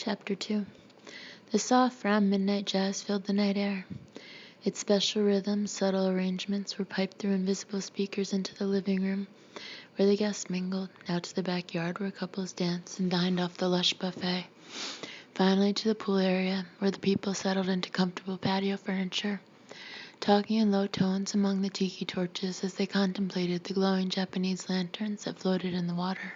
Chapter 2. The soft, round midnight jazz filled the night air. Its special rhythms, subtle arrangements were piped through invisible speakers into the living room, where the guests mingled, out to the backyard where couples danced and dined off the lush buffet, finally to the pool area, where the people settled into comfortable patio furniture, talking in low tones among the tiki torches as they contemplated the glowing Japanese lanterns that floated in the water.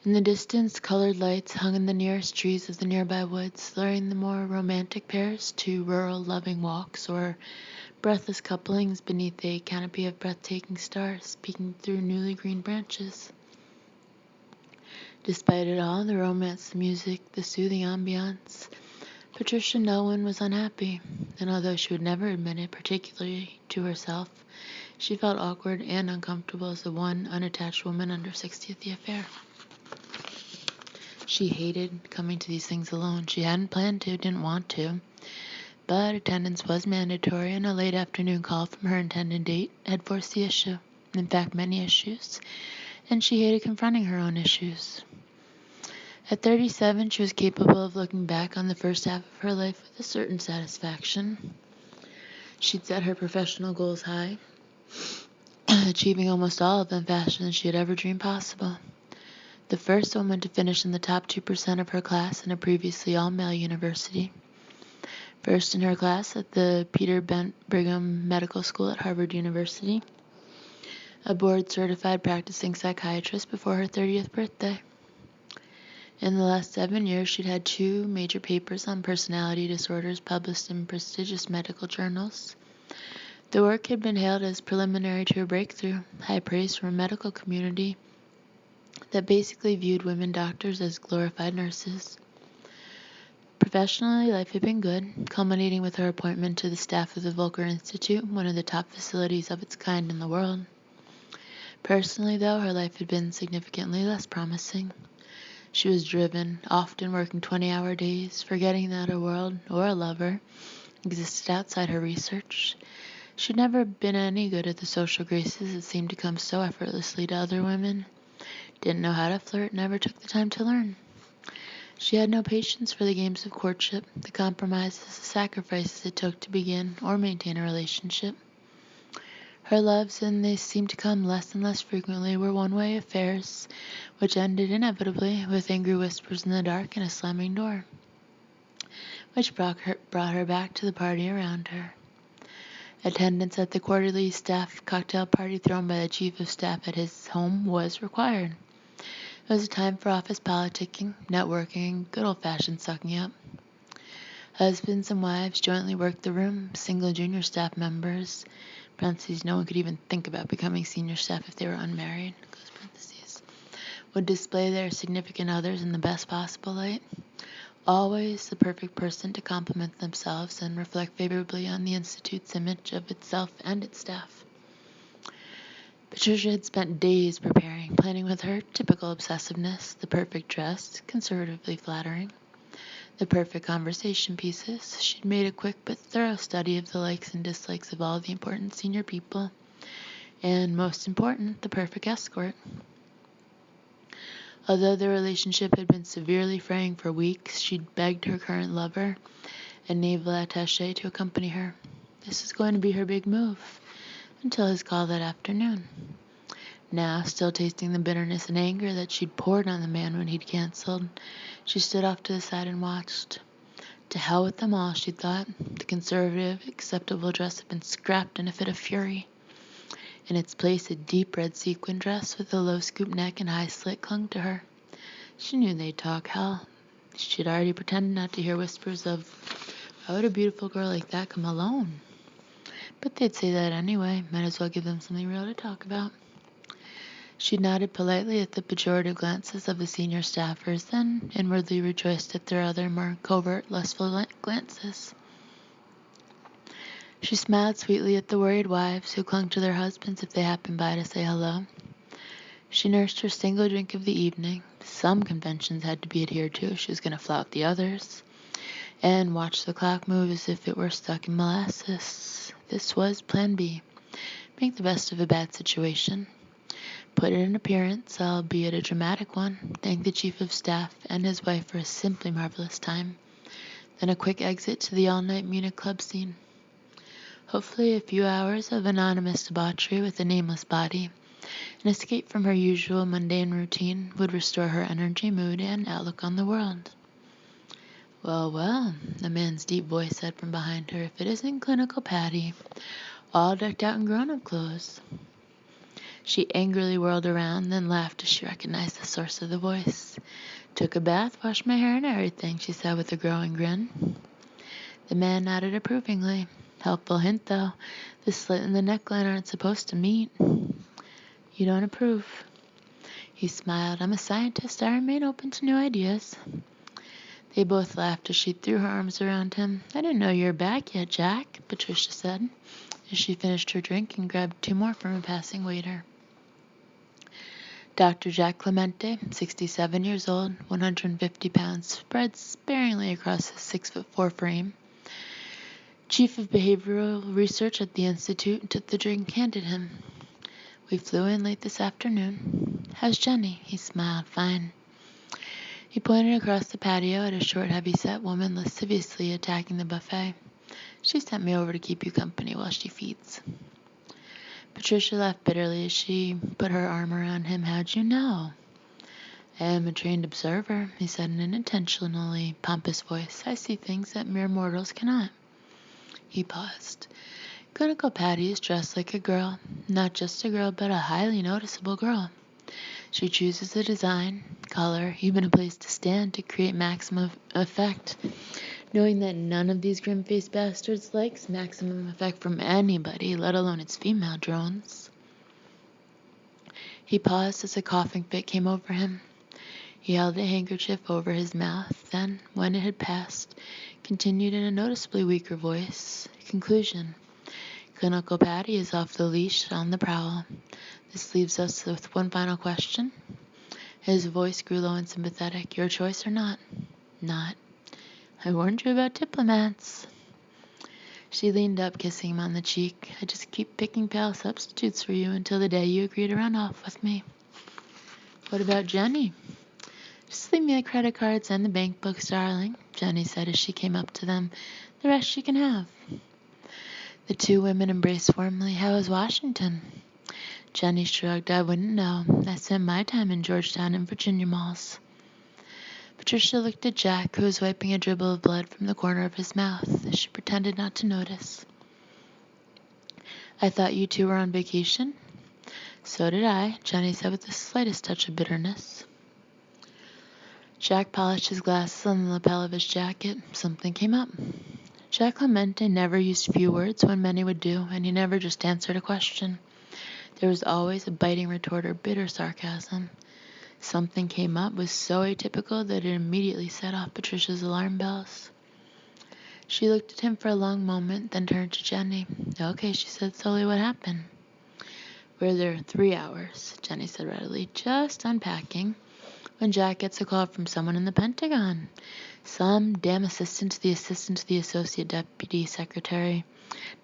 In the distance, colored lights hung in the nearest trees of the nearby woods, luring the more romantic pairs to rural loving walks or breathless couplings beneath a canopy of breathtaking stars peeking through newly green branches. Despite it all, the romance, the music, the soothing ambiance, Patricia Nelwyn was unhappy, and although she would never admit it, particularly to herself, she felt awkward and uncomfortable as the one unattached woman under 60 at the affair. She hated coming to these things alone. She hadn't planned to, didn't want to, but attendance was mandatory, and a late afternoon call from her intended date had forced the issue, in fact many issues, and she hated confronting her own issues. At 37, she was capable of looking back on the first half of her life with a certain satisfaction. She'd set her professional goals high, achieving almost all of them faster than she had ever dreamed possible. The first woman to finish in the top 2% of her class in a previously all-male university. First in her class at the Peter Brigham Medical School at Harvard University. A board-certified practicing psychiatrist before her 30th birthday. In the last 7 years, she'd had 2 major papers on personality disorders published in prestigious medical journals. The work had been hailed as preliminary to a breakthrough, high praise from a medical community that basically viewed women doctors as glorified nurses. Professionally, life had been good, culminating with her appointment to the staff of the Volcker Institute, one of the top facilities of its kind in the world. Personally, though, her life had been significantly less promising. She was driven, often working 20-hour days, forgetting that a world, or a lover, existed outside her research. She'd never been any good at the social graces that seemed to come so effortlessly to other women. Didn't know how to flirt, never took the time to learn. She had no patience for the games of courtship, the compromises, the sacrifices it took to begin or maintain a relationship. Her loves, and they seemed to come less and less frequently, were one-way affairs, which ended inevitably with angry whispers in the dark and a slamming door, which brought her back to the party around her. Attendance at the quarterly staff cocktail party thrown by the chief of staff at his home was required. It was a time for office politicking, networking, good old-fashioned sucking up. Husbands and wives jointly worked the room, single junior staff members, parentheses, no one could even think about becoming senior staff if they were unmarried, close parentheses, would display their significant others in the best possible light. Always the perfect person to compliment themselves and reflect favorably on the Institute's image of itself and its staff. Patricia had spent days preparing, planning with her typical obsessiveness, the perfect dress, conservatively flattering, the perfect conversation pieces. She'd made a quick but thorough study of the likes and dislikes of all the important senior people, and most important, the perfect escort. Although the relationship had been severely fraying for weeks, she'd begged her current lover, a naval attaché, to accompany her. This was going to be her big move, until his call that afternoon. Now, still tasting the bitterness and anger that she'd poured on the man when he'd canceled, she stood off to the side and watched. To hell with them all, she thought. The conservative, acceptable dress had been scrapped in a fit of fury. In its place, a deep red sequin dress with a low scoop neck and high slit clung to her. She knew they'd talk hell. She'd already pretended not to hear whispers of, why would a beautiful girl like that come alone? But they'd say that anyway. Might as well give them something real to talk about. She nodded politely at the pejorative glances of the senior staffers, then inwardly rejoiced at their other, more covert, lustful glances. She smiled sweetly at the worried wives who clung to their husbands if they happened by to say hello. She nursed her single drink of the evening. Some conventions had to be adhered to if she was going to flout the others, and watched the clock move as if it were stuck in molasses. This was Plan B. Make the best of a bad situation. Put in an appearance, albeit a dramatic one, thank the Chief of Staff and his wife for a simply marvelous time, then a quick exit to the all-night Munich club scene. Hopefully a few hours of anonymous debauchery with a nameless body, an escape from her usual mundane routine, would restore her energy, mood, and outlook on the world. Well, well, a man's deep voice said from behind her, if it isn't clinical Patty, all decked out in grown-up clothes. She angrily whirled around, then laughed as she recognized the source of the voice. Took a bath, washed my hair and everything, she said with a growing grin. The man nodded approvingly. Helpful hint, though. The slit and the neckline aren't supposed to meet. You don't approve. He smiled. I'm a scientist. I remain open to new ideas. They both laughed as she threw her arms around him. I didn't know you were back yet, Jack, Patricia said, as she finished her drink and grabbed 2 more from a passing waiter. Dr. Jack Clemente, 67 years old, 150 pounds, spread sparingly across his 6'4" frame. Chief of Behavioral Research at the Institute, took the drink handed him. We flew in late this afternoon. How's Jenny? He smiled. Fine. He pointed across the patio at a short, heavy-set woman lasciviously attacking the buffet. She sent me over to keep you company while she feeds. Patricia laughed bitterly as she put her arm around him. How'd you know? I am a trained observer, he said in an intentionally pompous voice. I see things that mere mortals cannot. He paused. Clinical Patty is dressed like a girl. Not just a girl, but a highly noticeable girl. She chooses a design, color, even a place to stand to create maximum effect, knowing that none of these grim-faced bastards likes maximum effect from anybody, let alone its female drones. He paused as a coughing fit came over him. He held a handkerchief over his mouth, then, when it had passed, continued in a noticeably weaker voice. Conclusion. Clinical Patty is off the leash, on the prowl. This leaves us with one final question. His voice grew low and sympathetic. Your choice or not? Not. I warned you about diplomats. She leaned up, kissing him on the cheek. I just keep picking pal substitutes for you until the day you agree to run off with me. What about Jenny? Just leave me the credit cards and the bank books, darling, Jenny said as she came up to them. The rest she can have. The 2 women embraced warmly. How was Washington? Jenny shrugged. I wouldn't know. I spent my time in Georgetown and Virginia malls. Patricia looked at Jack, who was wiping a dribble of blood from the corner of his mouth. She pretended not to notice. I thought you 2 were on vacation? So did I, Jenny said with the slightest touch of bitterness. Jack polished his glasses on the lapel of his jacket. Something came up. Jack Clemente never used few words when many would do, and he never just answered a question. There was always a biting retort or bitter sarcasm. Something came up was so atypical that it immediately set off Patricia's alarm bells. She looked at him for a long moment, then turned to Jenny. Okay, she said slowly, what happened? We're there 3 hours, Jenny said readily, just unpacking, when Jack gets a call from someone in the Pentagon. Some damn assistant to the associate deputy secretary.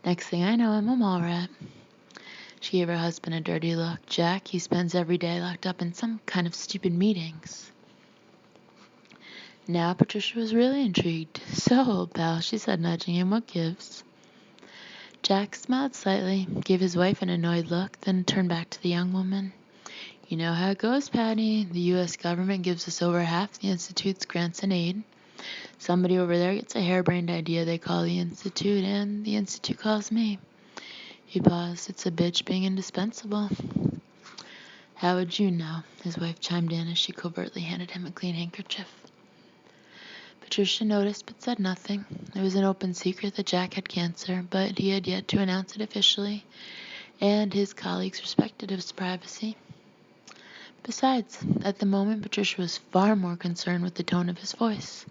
Next thing I know, I'm a mall rat. She gave her husband a dirty look. Jack, he spends every day locked up in some kind of stupid meetings. Now Patricia was really intrigued. So, old pal, she said, nudging him, what gives? Jack smiled slightly, gave his wife an annoyed look, then turned back to the young woman. You know how it goes, Patty. The U.S. government gives us over half the Institute's grants and aid. Somebody over there gets a harebrained idea they call the Institute, and the Institute calls me. He paused. It's a bitch being indispensable. How would you know? His wife chimed in as she covertly handed him a clean handkerchief. Patricia noticed but said nothing. It was an open secret that Jack had cancer, but he had yet to announce it officially, and his colleagues respected his privacy. Besides, at the moment, Patricia was far more concerned with the tone of his voice.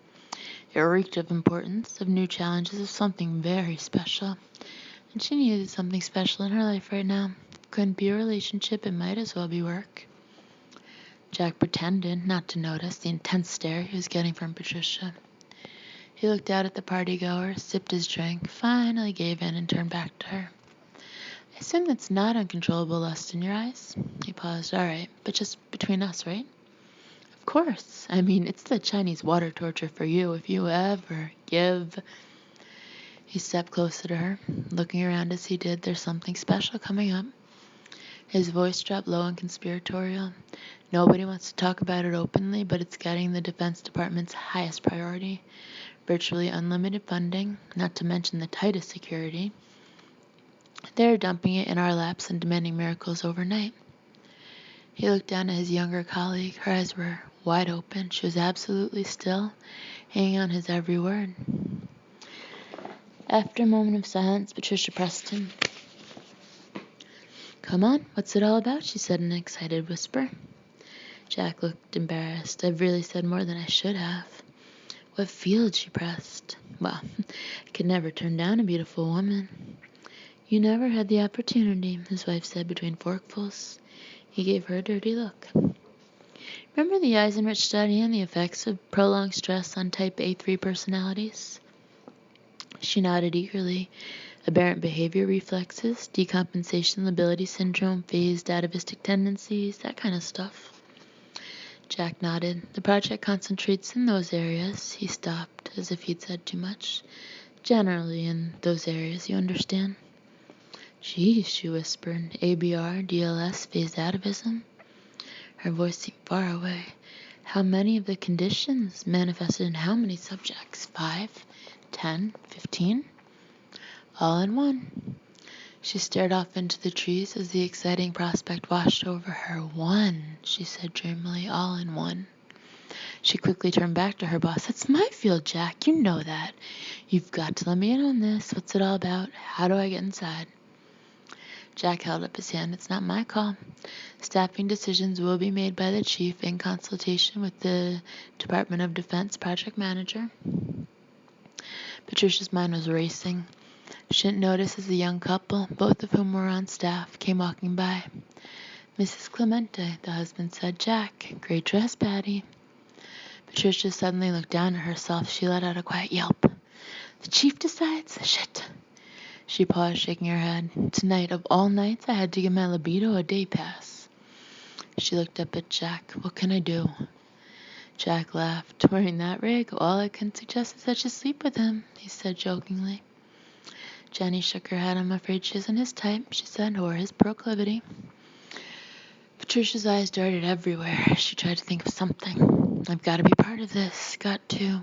It reeked of importance, of new challenges, of something very special. And she needed something special in her life right now. It couldn't be a relationship, it might as well be work. Jack pretended not to notice the intense stare he was getting from Patricia. He looked out at the partygoer, sipped his drink, finally gave in and turned back to her. I assume that's not uncontrollable lust in your eyes. He paused. All right, but just between us, right? Of course. I mean, it's the Chinese water torture for you if you ever give. He stepped closer to her. Looking around as he did, there's something special coming up. His voice dropped low and conspiratorial. Nobody wants to talk about it openly, but it's getting the Defense Department's highest priority. Virtually unlimited funding, not to mention the tightest security. They're dumping it in our laps and demanding miracles overnight. He looked down at his younger colleague. Her eyes were wide open. She was absolutely still, hanging on his every word. After a moment of silence, Patricia pressed him. Come on, what's it all about? She said in an excited whisper. Jack looked embarrassed. I've really said more than I should have. What field? She pressed. Well, I could never turn down a beautiful woman. You never had the opportunity, his wife said between forkfuls. He gave her a dirty look. Remember the Eisenrich study and the effects of prolonged stress on type A3 personalities? She nodded eagerly. Aberrant behavior reflexes, decompensation lability syndrome, phased atavistic tendencies, that kind of stuff. Jack nodded. The project concentrates in those areas. He stopped, as if he'd said too much. Generally in those areas, you understand? Geez, she whispered. ABR, DLS, phased atavism. Her voice seemed far away. How many of the conditions manifested in how many subjects? 5? 10? 15? All in one. She stared off into the trees as the exciting prospect washed over her. 1, she said dreamily, all in one. She quickly turned back to her boss. That's my field, Jack. You know that. You've got to let me in on this. What's it all about? How do I get inside? Jack held up his hand. It's not my call. Staffing decisions will be made by the chief in consultation with the Department of Defense project manager. Patricia's mind was racing. She didn't notice as the young couple, both of whom were on staff, came walking by. Mrs. Clemente, the husband said. Jack, great dress, Patty. Patricia suddenly looked down at herself. She let out a quiet yelp. The chief decides? Shit. She paused, shaking her head. Tonight, of all nights, I had to give my libido a day pass. She looked up at Jack. What can I do? Jack laughed. Wearing that rig, all I can suggest is that you sleep with him, he said jokingly. Jenny shook her head. I'm afraid she isn't his type, she said, or his proclivity. Patricia's eyes darted everywhere. She tried to think of something. I've got to be part of this. Got to.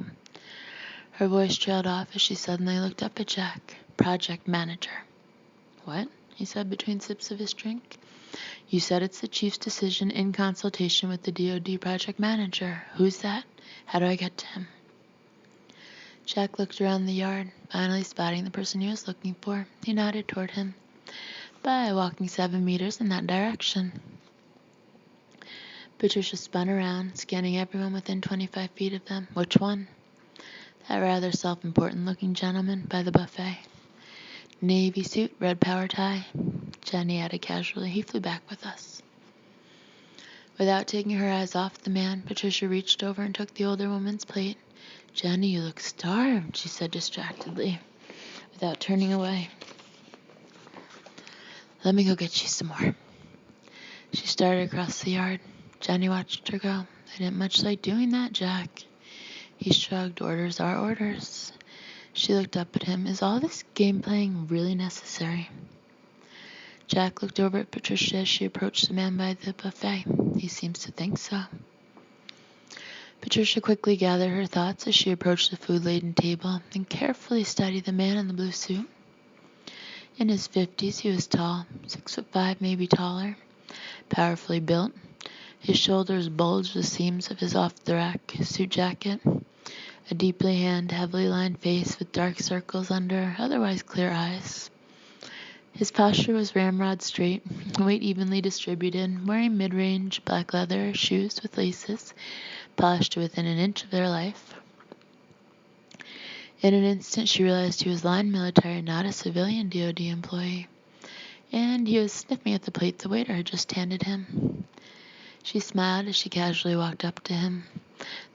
Her voice trailed off as she suddenly looked up at Jack. Project manager. What? He said between sips of his drink. You said it's the chief's decision in consultation with the DoD project manager. Who's that? How do I get to him? Jack looked around the yard, finally spotting the person he was looking for. He nodded toward him. By walking 7 meters in that direction. Patricia spun around, scanning everyone within 25 feet of them. Which one? That rather self-important looking gentleman by the buffet. Navy suit, red power tie. Jenny added casually. He flew back with us. Without taking her eyes off the man, Patricia reached over and took the older woman's plate. Jenny, you look starved, she said distractedly, without turning away. Let me go get you some more. She started across the yard. Jenny watched her go. I didn't much like doing that, Jack. He shrugged. Orders are orders. She looked up at him. Is all this game playing really necessary? Jack looked over at Patricia as she approached the man by the buffet. He seems to think so. Patricia quickly gathered her thoughts as she approached the food-laden table and carefully studied the man in the blue suit. In his 50s, he was tall, 6'5", maybe taller, powerfully built. His shoulders bulged the seams of his off-the-rack suit jacket. A deeply tanned, heavily lined face with dark circles under otherwise clear eyes. His posture was ramrod straight, weight evenly distributed, wearing mid-range black leather shoes with laces, polished to within an inch of their life. In an instant, she realized he was line military, not a civilian DoD employee. And he was sniffing at the plate the waiter had just handed him. She smiled as she casually walked up to him.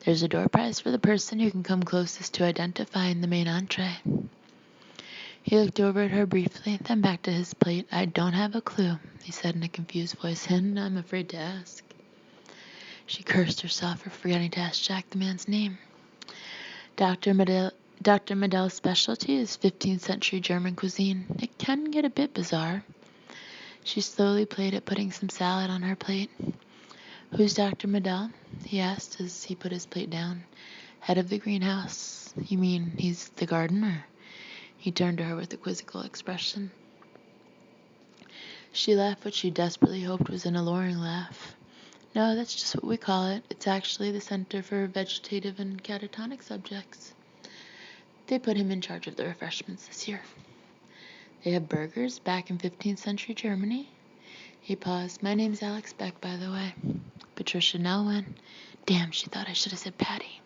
There's a door prize for the person who can come closest to identifying the main entree. He looked over at her briefly, then back to his plate. "I don't have a clue," he said in a confused voice, "and I'm afraid to ask." She cursed herself for forgetting to ask Jack the man's name. Dr. Medell's specialty is 15th century German cuisine. It can get a bit bizarre. She slowly played at putting some salad on her plate. "Who's Dr. Medell?" he asked as he put his plate down. "Head of the greenhouse. You mean he's the gardener?" He turned to her with a quizzical expression. She laughed what she desperately hoped was an alluring laugh. "No, that's just what we call it. It's actually the Center for Vegetative and Catatonic Subjects. They put him in charge of the refreshments this year." "They have burgers back in 15th century Germany?" He paused. "My name's Alex Beck, by the way." Patricia Nelwyn. Damn, she thought I should have said Patty.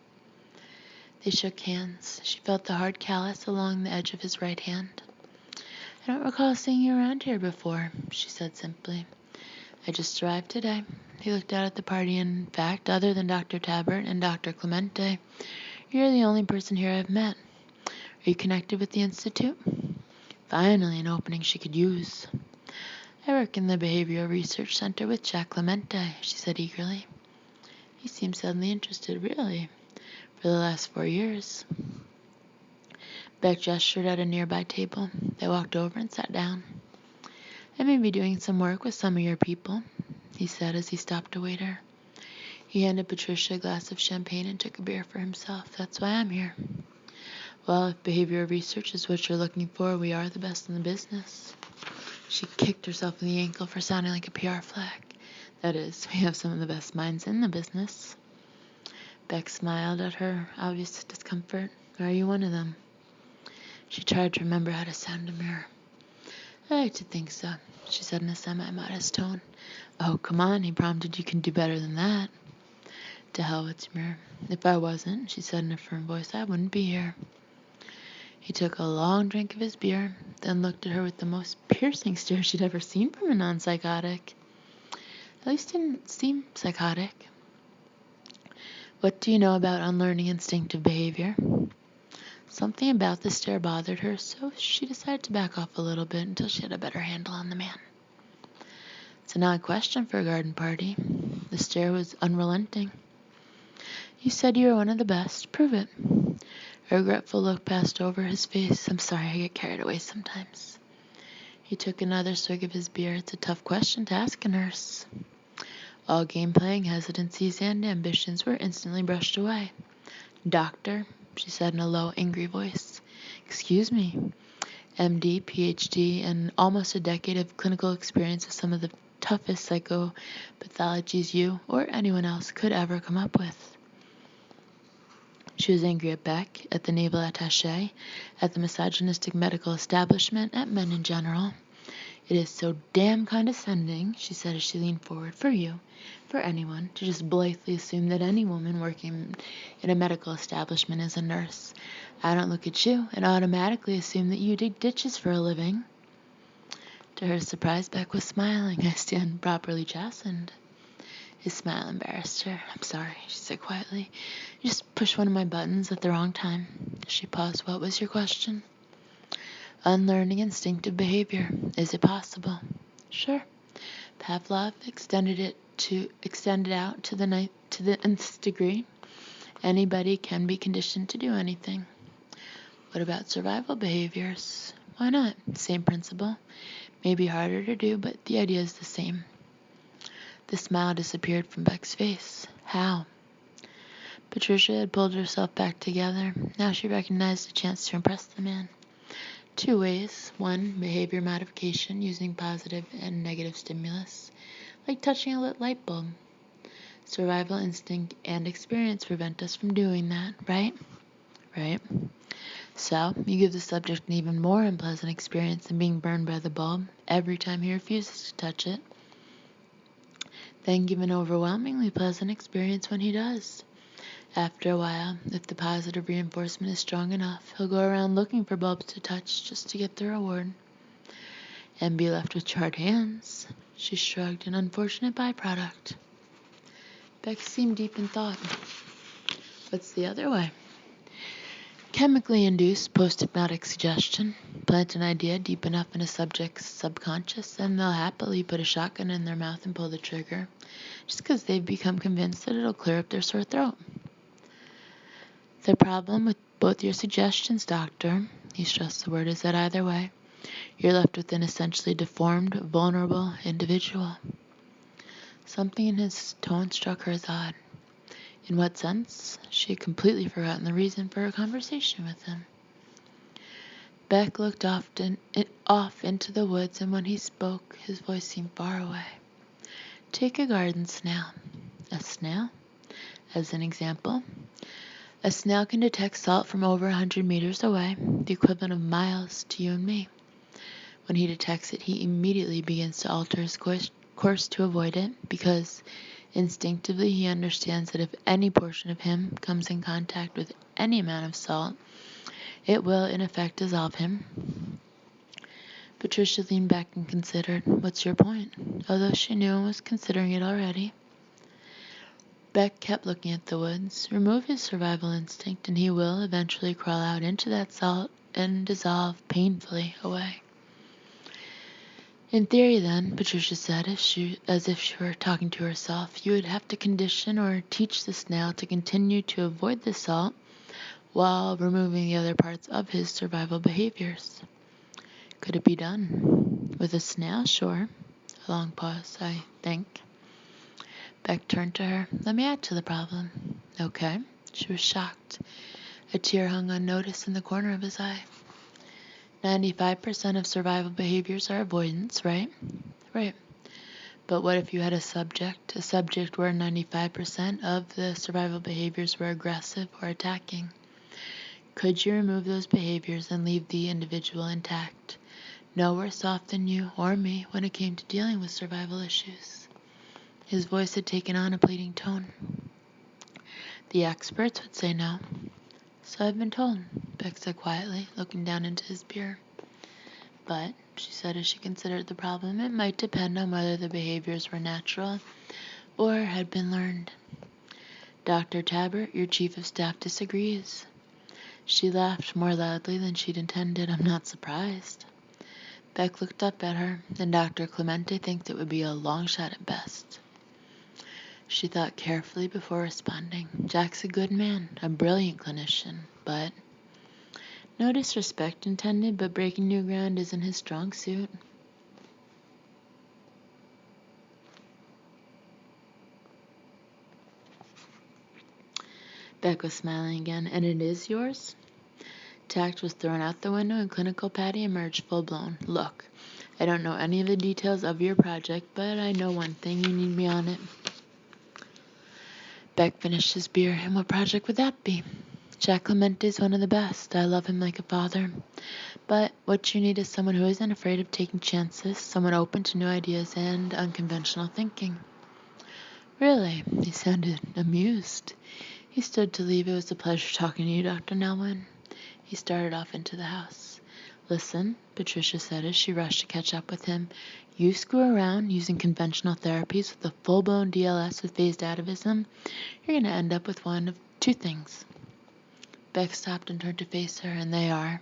They shook hands. She felt the hard callus along the edge of his right hand. "I don't recall seeing you around here before," she said simply. "I just arrived today." He looked out at the party. "In fact, other than Dr. Tabbert and Dr. Clemente, you're the only person here I've met. Are you connected with the Institute?" Finally, an opening she could use. "I work in the Behavioral Research Center with Jack Clemente," she said eagerly. He seemed suddenly interested. "Really? For the last 4 years. Beck gestured at a nearby table. They walked over and sat down. "I may be doing some work with some of your people," he said as he stopped to wait her. He handed Patricia a glass of champagne and took a beer for himself. "That's why I'm here." "Well, if behavioral research is what you're looking for, we are the best in the business." She kicked herself in the ankle for sounding like a PR flag. "That is, we have some of the best minds in the business." Beck smiled at her obvious discomfort. "Are you one of them?" She tried to remember how to sound a mirror. "I like to think so," she said in a semi-modest tone. "Oh, come on," he prompted. "You can do better than that." "To hell with your mirror. If I wasn't," she said in a firm voice, "I wouldn't be here." He took a long drink of his beer, then looked at her with the most piercing stare she'd ever seen from a non-psychotic. At least didn't seem psychotic. "What do you know about unlearning instinctive behavior?" Something about the stare bothered her, so she decided to back off a little bit until she had a better handle on the man. "It's an odd question for a garden party." The stare was unrelenting. "You said you were one of the best. Prove it." A regretful look passed over his face. "I'm sorry, I get carried away sometimes." He took another swig of his beer. "It's a tough question to ask a nurse." All game-playing hesitancies and ambitions were instantly brushed away. "Doctor," she said in a low, angry voice. "Excuse me." MD, PhD, and almost a decade of clinical experience with some of the toughest psychopathologies you or anyone else could ever come up with. She was angry at Beck, at the naval attaché, at the misogynistic medical establishment, at men in general. "It is so damn condescending," she said as she leaned forward, "for you, for anyone, to just blithely assume that any woman working in a medical establishment is a nurse. I don't look at you and automatically assume that you dig ditches for a living." To her surprise, Beck was smiling. "I stand properly chastened." His smile embarrassed her. "I'm sorry," she said quietly. "You just pushed one of my buttons at the wrong time." She paused. "What was your question?" "Unlearning instinctive behavior. Is it possible?" "Sure." Pavlov extended out to the nth degree. Anybody can be conditioned to do anything. "What about survival behaviors?" "Why not? Same principle. Maybe harder to do, but the idea is the same." The smile disappeared from Beck's face. "How?" Patricia had pulled herself back together. Now she recognized a chance to impress the man. 2 ways. 1, behavior modification using positive and negative stimulus, like touching a lit light bulb. Survival instinct and experience prevent us from doing that, right? Right. So, you give the subject an even more unpleasant experience than being burned by the bulb every time he refuses to touch it. Then give an overwhelmingly pleasant experience when he does. After a while, if the positive reinforcement is strong enough, he'll go around looking for bulbs to touch just to get the reward. And be left with charred hands. She shrugged. An unfortunate byproduct. Beck seemed deep in thought. "What's the other way?" Chemically induced post-hypnotic suggestion. Plant an idea deep enough in a subject's subconscious, and they'll happily put a shotgun in their mouth and pull the trigger, just because they've become convinced that it'll clear up their sore throat. The problem with both your suggestions, doctor, he stressed the word, is that either way, you're left with an essentially deformed, vulnerable individual. Something in his tone struck her as odd. In what sense? She had completely forgotten the reason for her conversation with him. Beck looked off into the woods, and when he spoke, his voice seemed far away. Take a garden snail. A snail? As an example, a snail can detect salt from over 100 meters away, the equivalent of miles to you and me. When he detects it, he immediately begins to alter his course to avoid it, because instinctively he understands that if any portion of him comes in contact with any amount of salt, it will in effect dissolve him. Patricia leaned back and considered. What's your point? Although she knew and was considering it already. Beck kept looking at the woods. Remove his survival instinct, and he will eventually crawl out into that salt and dissolve painfully away. In theory, then, Patricia said, as if she were talking to herself, you would have to condition or teach the snail to continue to avoid the salt while removing the other parts of his survival behaviors. Could it be done? With a snail? Sure. A long pause, I think. Beck turned to her. Let me add to the problem. Okay. She was shocked. A tear hung unnoticed in the corner of his eye. 95% of survival behaviors are avoidance, right? Right. But what if you had a subject where 95% of the survival behaviors were aggressive or attacking? Could you remove those behaviors and leave the individual intact? No worse off than you or me when it came to dealing with survival issues. His voice had taken on a pleading tone. The experts would say no. So I've been told, Beck said quietly, looking down into his beer. But, she said as she considered the problem, it might depend on whether the behaviors were natural or had been learned. Dr. Tabbert, your chief of staff, disagrees. She laughed more loudly than she'd intended. I'm not surprised. Beck looked up at her, and Dr. Clemente thinks it would be a long shot at best. She thought carefully before responding. Jack's a good man, a brilliant clinician, but... No disrespect intended, but breaking new ground isn't his strong suit. Beck was smiling again. And it is yours? Tact was thrown out the window and clinical Patty emerged full-blown. Look, I don't know any of the details of your project, but I know one thing. You need me on it. Beck finished his beer. And what project would that be? Jack Clemente is one of the best. I love him like a father. But what you need is someone who isn't afraid of taking chances, someone open to new ideas and unconventional thinking. Really? He sounded amused. He stood to leave. It was a pleasure talking to you, Dr. Nelwyn. He started off into the house. Listen, Patricia said as she rushed to catch up with him. You screw around using conventional therapies with a full-blown DLS with phased atavism, you're going to end up with one of two things. Beck stopped and turned to face her, and they are.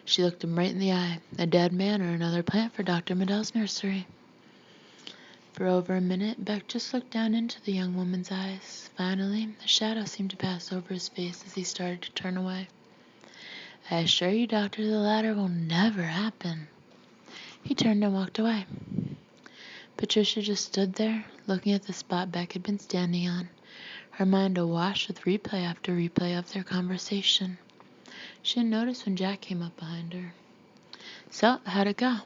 She looked him right in the eye. A dead man or another plant for Dr. Medell's nursery. For over a minute, Beck just looked down into the young woman's eyes. Finally, a shadow seemed to pass over his face as he started to turn away. I assure you, Doctor, the latter will never happen. He turned and walked away. Patricia just stood there, looking at the spot Beck had been standing on, her mind awash with replay after replay of their conversation. She had noticed when Jack came up behind her. So, how'd it go?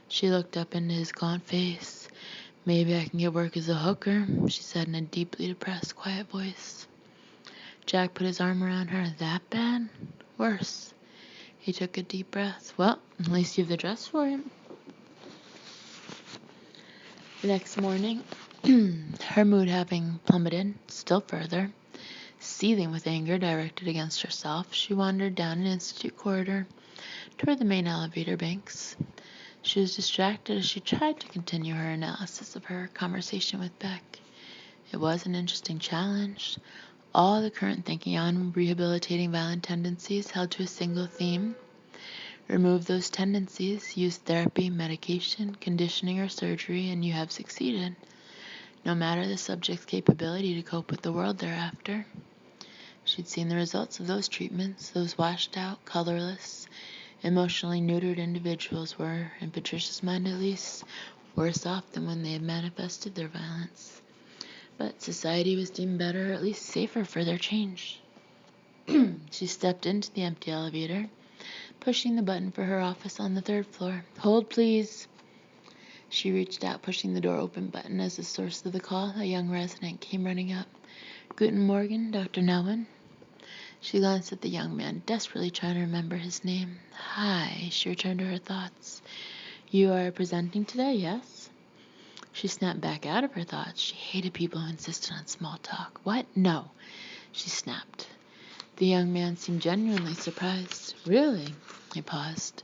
She looked up into his gaunt face. Maybe I can get work as a hooker, she said in a deeply depressed, quiet voice. Jack put his arm around her. That bad? Worse. He took a deep breath. Well, at least you have the dress for it. The next morning, her mood having plummeted still further, seething with anger directed against herself, she wandered down an institute corridor toward the main elevator banks. She was distracted as she tried to continue her analysis of her conversation with Beck. It was an interesting challenge. All the current thinking on rehabilitating violent tendencies held to a single theme. Remove those tendencies, use therapy, medication, conditioning, or surgery, and you have succeeded, no matter the subject's capability to cope with the world thereafter. She'd seen the results of those treatments. Those washed out, colorless, emotionally neutered individuals were, in Patricia's mind at least, worse off than when they had manifested their violence. But society was deemed better, or at least safer, for their change. She stepped into the empty elevator, pushing the button for her office on the 3rd floor. "Hold, please." She reached out, pushing the door open button as the source of the call. A young resident came running up. "Guten Morgen, Dr. Nelwyn." She glanced at the young man, desperately trying to remember his name. "Hi," she returned to her thoughts. "You are presenting today, yes?" She snapped back out of her thoughts. She hated people who insisted on small talk. "What? No," she snapped. The young man seemed genuinely surprised. "Really?" He paused.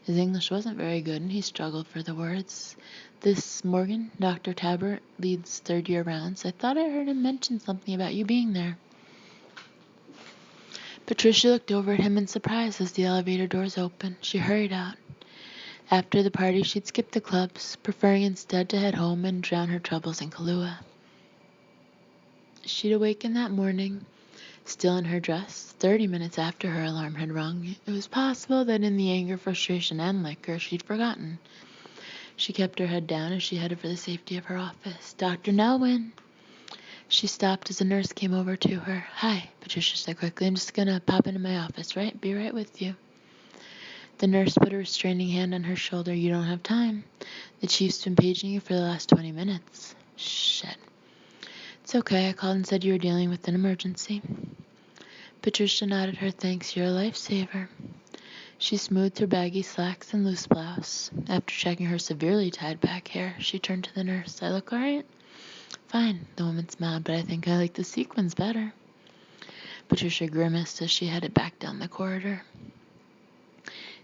His English wasn't very good, and he struggled for the words. "This Morgan, Dr. Tabert, leads 3rd-year rounds. I thought I heard him mention something about you being there." Patricia looked over at him in surprise as the elevator doors opened. She hurried out. After the party, she'd skip the clubs, preferring instead to head home and drown her troubles in Kahlua. She'd awakened that morning, still in her dress, 30 minutes after her alarm had rung. It was possible that in the anger, frustration, and liquor, she'd forgotten. She kept her head down as she headed for the safety of her office. "Dr. Nelwyn." She stopped as a nurse came over to her. "Hi," Patricia said quickly. "I'm just gonna pop into my office, right? Be right with you." The nurse put a restraining hand on her shoulder. "You don't have time. The chief's been paging you for the last 20 minutes. "Shit." "It's okay. I called and said you were dealing with an emergency." Patricia nodded her thanks. "You're a lifesaver." She smoothed her baggy slacks and loose blouse. After checking her severely tied back hair, she turned to the nurse. "I look all right?" "Fine," the woman smiled, "but I think I like the sequins better." Patricia grimaced as she headed back down the corridor.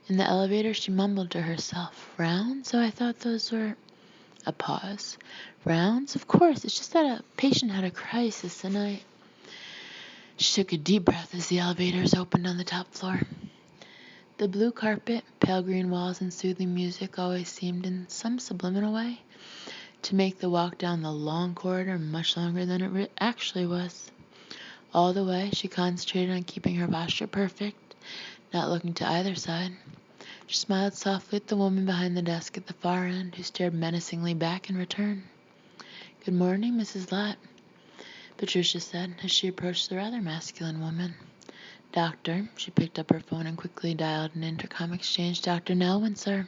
In the elevator, she mumbled to herself, "Rounds? So I thought those were—" A pause. "Rounds? Of course, it's just that a patient had a crisis and I—" She took a deep breath as the elevators opened on the top floor. The blue carpet, pale green walls, and soothing music always seemed, in some subliminal way, to make the walk down the long corridor much longer than it actually was. All the way, she concentrated on keeping her posture perfect, not looking to either side. She smiled softly at the woman behind the desk at the far end, who stared menacingly back in return. "Good morning, Mrs. Lott," Patricia said, as she approached the rather masculine woman. "Doctor," she picked up her phone and quickly dialed an intercom exchange. "Dr. Nelwyn, sir."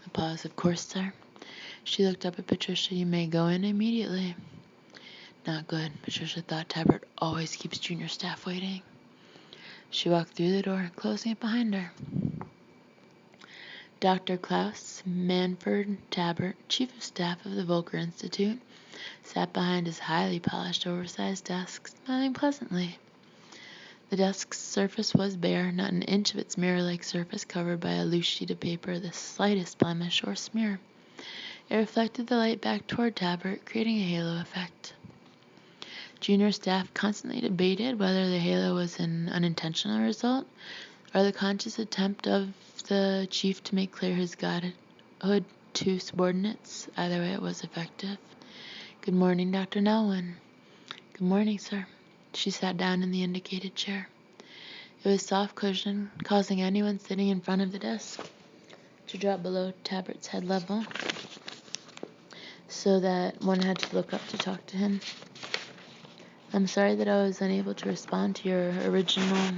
A pause. "Of course, sir." She looked up at Patricia. "You may go in immediately." Not good, Patricia thought. Tabert always keeps junior staff waiting. She walked through the door, closing it behind her. Dr. Klaus Manfred Tabert, Chief of Staff of the Volker Institute, sat behind his highly polished, oversized desk, smiling pleasantly. The desk's surface was bare, not an inch of its mirror-like surface covered by a loose sheet of paper, the slightest blemish or smear. It reflected the light back toward Tabert, creating a halo effect. Junior staff constantly debated whether the halo was an unintentional result or the conscious attempt of the chief to make clear his godhood to subordinates. Either way, it was effective. "Good morning, Dr. Nelwyn." "Good morning, sir." She sat down in the indicated chair. It was soft cushioned, causing anyone sitting in front of the desk to drop below Tabert's head level, so that one had to look up to talk to him. "I'm sorry that I was unable to respond to your original